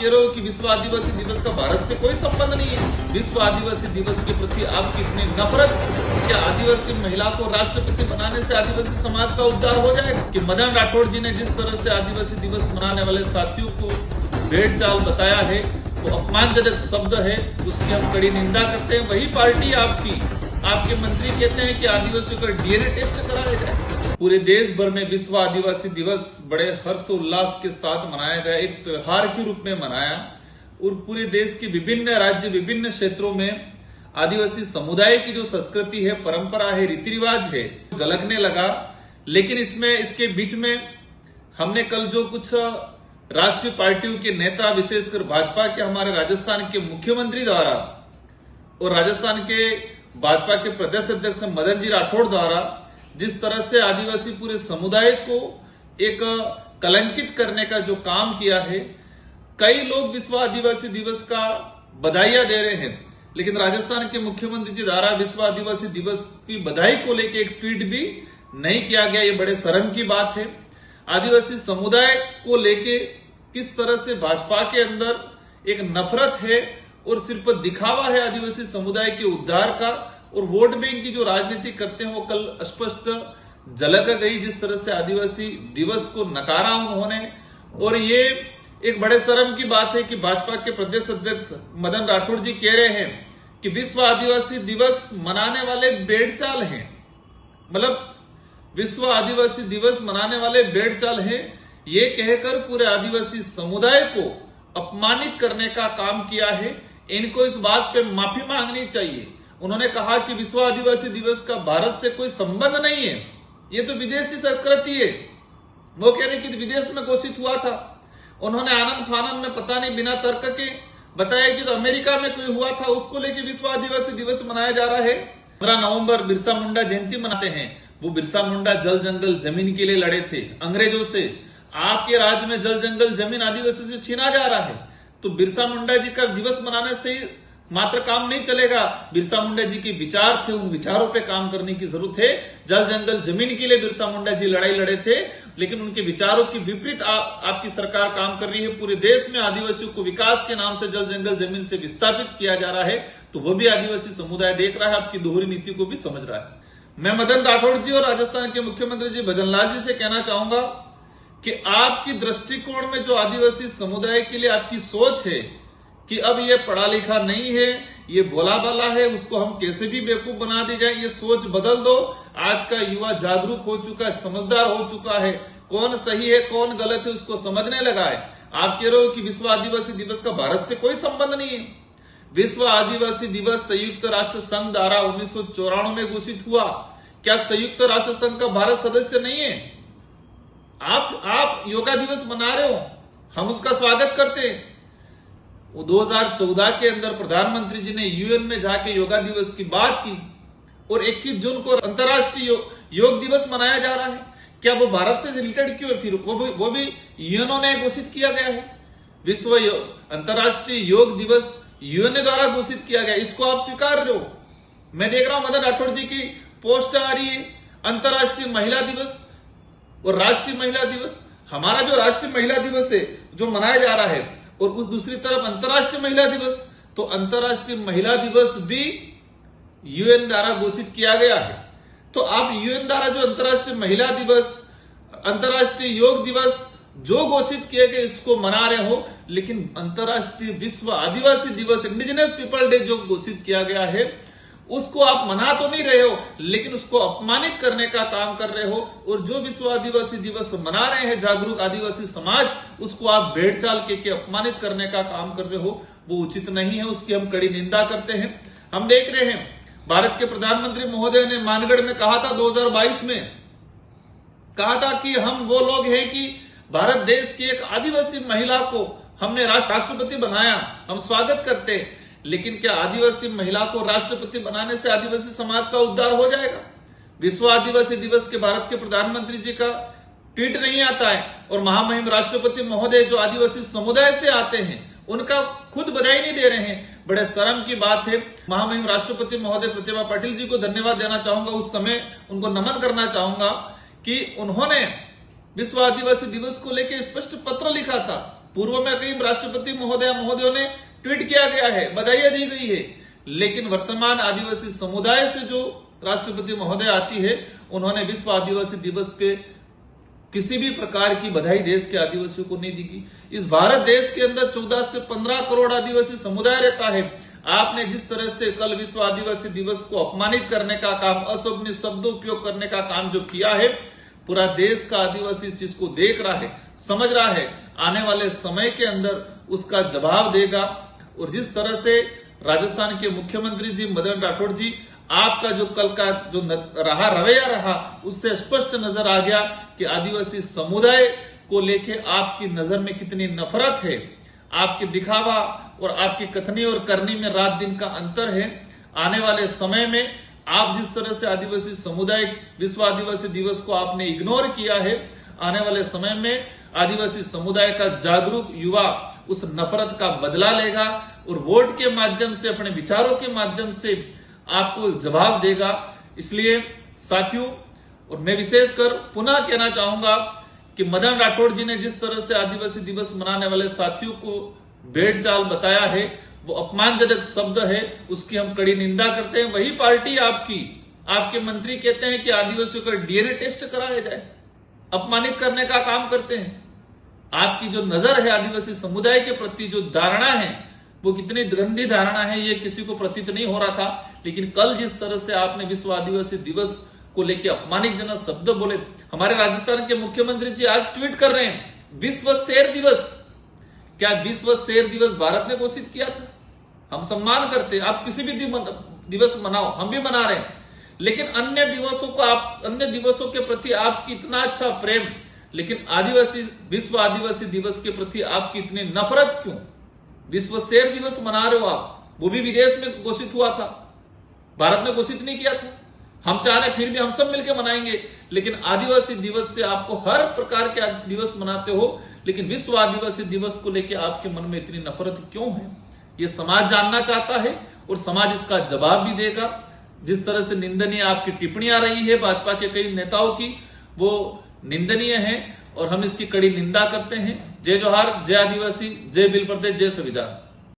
कह रहे हो कि विश्व आदिवासी दिवस का भारत से कोई संबंध नहीं है। विश्व आदिवासी दिवस के प्रति आपकी इतनी नफरत, क्या आदिवासी महिला को राष्ट्रपति बनाने से आदिवासी समाज का उद्धार हो जाएगा? कि मदन राठौड़ जी ने जिस तरह से आदिवासी दिवस मनाने वाले साथियों को भेड़ चाल बताया है, वो अपमानजनक शब्द है, उसकी हम कड़ी निंदा करते हैं। वही पार्टी आपके मंत्री कहते हैं कि आदिवासियों का डीएनए टेस्ट कराया जाए। पूरे देश भर में विश्व आदिवासी दिवस बड़े हर्षोल्लास के साथ मनाया गया, एक त्योहार के रूप में मनाया। और पूरे देश के विभिन्न राज्य, विभिन्न क्षेत्रों में आदिवासी समुदाय की जो संस्कृति है, परंपरा है, रीति रिवाज है, झलकने लगा। लेकिन इसके बीच में हमने कल जो कुछ राष्ट्रीय पार्टियों के नेता, विशेषकर भाजपा के हमारे राजस्थान के मुख्यमंत्री द्वारा और राजस्थान के भाजपा के प्रदेश अध्यक्ष मदन जी राठौड़ द्वारा जिस तरह से आदिवासी पूरे समुदाय को एक कलंकित करने का जो काम किया है, कई लोग विश्व आदिवासी दिवस का बधाइयां दे रहे हैं, लेकिन राजस्थान के मुख्यमंत्री जी द्वारा विश्व आदिवासी दिवस की बधाई को लेकर एक ट्वीट भी नहीं किया गया। ये बड़े शर्म की बात है। आदिवासी समुदाय को लेके किस तरह से भाजपा के अंदर एक नफरत है और सिर्फ दिखावा है आदिवासी समुदाय के उद्धार का, और वोट बैंक की जो राजनीति करते हैं वो कल स्पष्ट झलक गई। जिस तरह से आदिवासी दिवस को नकारा उन्होंने, और ये एक बड़े शर्म की बात है कि भाजपा के प्रदेश अध्यक्ष मदन राठौड़ जी कह रहे हैं कि विश्व आदिवासी दिवस मनाने वाले बेड़चाल हैं। मतलब विश्व आदिवासी दिवस मनाने वाले बेड़चाल हैं, ये कहकर पूरे आदिवासी समुदाय को अपमानित करने का काम किया है। इनको इस बात पे माफी मांगनी चाहिए। उन्होंने कहा कि विश्व आदिवासी दिवस का भारत से कोई संबंध नहीं है, ये तो विदेशी संस्कृति है। वो कह रहे कि विदेश में घोषित हुआ था। उन्होंने आनंद फानन में पता नहीं बिना तर्क के बताया कि तो अमेरिका में कोई हुआ था, उसको लेकर विश्व आदिवासी दिवस मनाया जा रहा है। 15 नवंबर बिरसा मुंडा जयंती मनाते हैं। वो बिरसा मुंडा जल जंगल जमीन के लिए लड़े थे अंग्रेजों से। आपके राज्य में जल जंगल जमीन आदिवासी से छीना जा रहा है, तो बिरसा मुंडा जी का दिवस मनाने से ही मात्र काम नहीं चलेगा। बिरसा मुंडा जी के विचार थे, उन विचारों पे काम करने की जरूरत है। जल जंगल जमीन के लिए बिरसा मुंडा जी लड़ाई लड़े थे, लेकिन उनके विचारों के विपरीत आपकी सरकार काम कर रही है। पूरे देश में आदिवासियों को विकास के नाम से जल जंगल जमीन से विस्थापित किया जा रहा है, तो वो भी आदिवासी समुदाय देख रहा है, आपकी दोहरी नीति को भी समझ रहा है। मैं मदन राठौड़ जी और राजस्थान के मुख्यमंत्री जी भजनलाल जी से कहना चाहूंगा कि आपकी दृष्टिकोण में जो आदिवासी समुदाय के लिए आपकी सोच है कि अब ये पढ़ा लिखा नहीं है, ये भोला भाला है, उसको हम कैसे भी बेवकूफ बना दी जाए, ये सोच बदल दो। आज का युवा जागरूक हो चुका है, समझदार हो चुका है, कौन सही है कौन गलत है उसको समझने लगा है। आप कह रहे हो कि विश्व आदिवासी दिवस का भारत से कोई संबंध नहीं है। विश्व आदिवासी दिवस संयुक्त राष्ट्र संघ द्वारा 1994 में घोषित हुआ। क्या संयुक्त राष्ट्र संघ का भारत सदस्य नहीं है? आप योगा दिवस मना रहे हो, हम उसका स्वागत करते हैं। वो 2014 के अंदर प्रधानमंत्री जी ने यूएन में जाके योगा दिवस की बात की, और 21 जून को अंतर्राष्ट्रीय योग दिवस मनाया जा रहा है। क्या वो भारत से रिलेटेड क्यों है? फिर वो भी यूएनओ ने घोषित किया गया है। विश्व अंतर्राष्ट्रीय योग दिवस यूएन द्वारा घोषित किया गया, इसको आप स्वीकार रहे हो। मैं देख रहा हूं मदन राठौड़ जी की पोस्ट आ रही है, अंतर्राष्ट्रीय महिला दिवस और राष्ट्रीय महिला दिवस। हमारा जो राष्ट्रीय महिला दिवस है जो मनाया जा रहा है, और उस दूसरी तरफ अंतर्राष्ट्रीय महिला दिवस, तो अंतर्राष्ट्रीय महिला दिवस भी यूएन द्वारा घोषित किया गया है। तो आप यूएन द्वारा जो अंतर्राष्ट्रीय महिला दिवस, अंतर्राष्ट्रीय योग दिवस जो घोषित किए गए, इसको मना रहे हो, लेकिन अंतर्राष्ट्रीय विश्व आदिवासी दिवस, इंडिजिनस पीपल डे जो घोषित किया गया है, उसको आप मना तो नहीं रहे हो, लेकिन उसको अपमानित करने का काम कर रहे हो। और जो विश्व आदिवासी दिवस मना रहे हैं जागरूक आदिवासी समाज, उसको आप भेड़चाल के अपमानित करने का काम कर रहे हो, वो उचित नहीं है। उसकी हम कड़ी निंदा करते हैं। हम देख रहे हैं भारत के प्रधानमंत्री महोदय ने मानगढ़ में कहा था 2022 में, कहा था कि हम वो लोग हैं कि भारत देश की एक आदिवासी महिला को हमने राष्ट्रपति बनाया, हम स्वागत करते हैं। लेकिन क्या आदिवासी महिला को राष्ट्रपति बनाने से आदिवासी समाज का उद्धार हो जाएगा? विश्व आदिवासी दिवस के भारत के प्रधानमंत्री जी का ट्वीट नहीं आता है, और महामहिम राष्ट्रपति महोदय जो आदिवासी समुदाय से आते हैं उनका खुद बधाई नहीं दे रहे हैं। बड़े शर्म की बात है। महामहिम राष्ट्रपति महोदय प्रतिभा पाटिल जी को धन्यवाद देना चाहूंगा, उस समय उनको नमन करना चाहूंगा कि उन्होंने विश्व आदिवासी दिवस को लेकर स्पष्ट पत्र लिखा था पूर्व में कई राष्ट्रपति महोदयों ने ट्वीट किया गया है, बधाइयां दी गई है, लेकिन वर्तमान आदिवासी समुदाय से जो राष्ट्रपति महोदय आती है, उन्होंने विश्व आदिवासी दिवस के किसी भी प्रकार की बधाई देश के आदिवासियों को नहीं दी। इस भारत देश के अंदर 14 से 15 करोड़ आदिवासी समुदाय रहता है। आपने जिस तरह से कल विश्व आदिवासी दिवस को अपमानित करने का काम, अशोभनीय शब्द उपयोग करने का काम जो किया है, पूरा देश का आदिवासी इस चीज को देख रहा है, समझ रहा है, आने वाले समय के अंदर उसका जवाब देगा। और जिस तरह से राजस्थान के मुख्यमंत्री जी मदन राठौड़ जी, आपका जो कल का जो रवैया रहा, उससे स्पष्ट नजर आ गया कि आदिवासी समुदाय को लेके आपकी नजर में कितनी नफरत है। आपके दिखावा और आपकी कथनी और करनी में रात दिन का अंतर है। आने वाले समय में आप जिस तरह से आदिवासी समुदाय विश्व आदिवासी दिवस को आपने इग्नोर किया है, आने वाले समय में आदिवासी समुदाय का जागरूक युवा उस नफरत का बदला लेगा और वोट के माध्यम से, अपने विचारों के माध्यम से आपको जवाब देगा। इसलिए साथियों, और मैं विशेषकर पुनः कहना चाहूंगा कि मदन राठौड़ जी ने जिस तरह से आदिवासी दिवस मनाने वाले साथियों को भेड़चाल बताया है, वो अपमानजनक शब्द है, उसकी हम कड़ी निंदा करते हैं। वही पार्टी आपके मंत्री कहते हैं कि आदिवासियों का डीएनए टेस्ट कराया जाए, अपमानित करने का काम करते हैं। आपकी जो नजर है आदिवासी समुदाय के प्रति, जो धारणा है, वो कितनी गंदी धारणा है, ये किसी को प्रतीत नहीं हो रहा था। लेकिन कल जिस तरह से आपने विश्व आदिवासी दिवस को लेकर अपमानजनक शब्द बोले, हमारे राजस्थान के मुख्यमंत्री जी आज ट्वीट कर रहे हैं, विश्व शेर दिवस। क्या विश्व शेर दिवस भारत ने घोषित किया था? हम सम्मान करते हैं, आप किसी भी दिवस मनाओ, हम भी मना रहे हैं, लेकिन अन्य दिवसों के प्रति आपकी इतना अच्छा प्रेम, लेकिन विश्व आदिवासी दिवस के प्रति आपकी इतनी नफरत क्यों? विश्व शेर दिवस मना रहे हो आप, वो भी विदेश में घोषित हुआ था, भारत ने घोषित नहीं किया था। हम चाह रहे फिर भी हम सब मिलकर मनाएंगे, लेकिन आदिवासी दिवस से आपको हर प्रकार के दिवस मनाते हो, लेकिन विश्व आदिवासी दिवस को लेकर आपके मन में इतनी नफरत क्यों है? ये समाज जानना चाहता है और समाज इसका जवाब भी देगा। जिस तरह से निंदनीय आपकी टिप्पणियां रही है भाजपा के कई नेताओं की, वो निंदनीय है और हम इसकी कड़ी निंदा करते हैं। जय जोहार, जय आदिवासी, जय बिल प्रदेश, जय संविधान।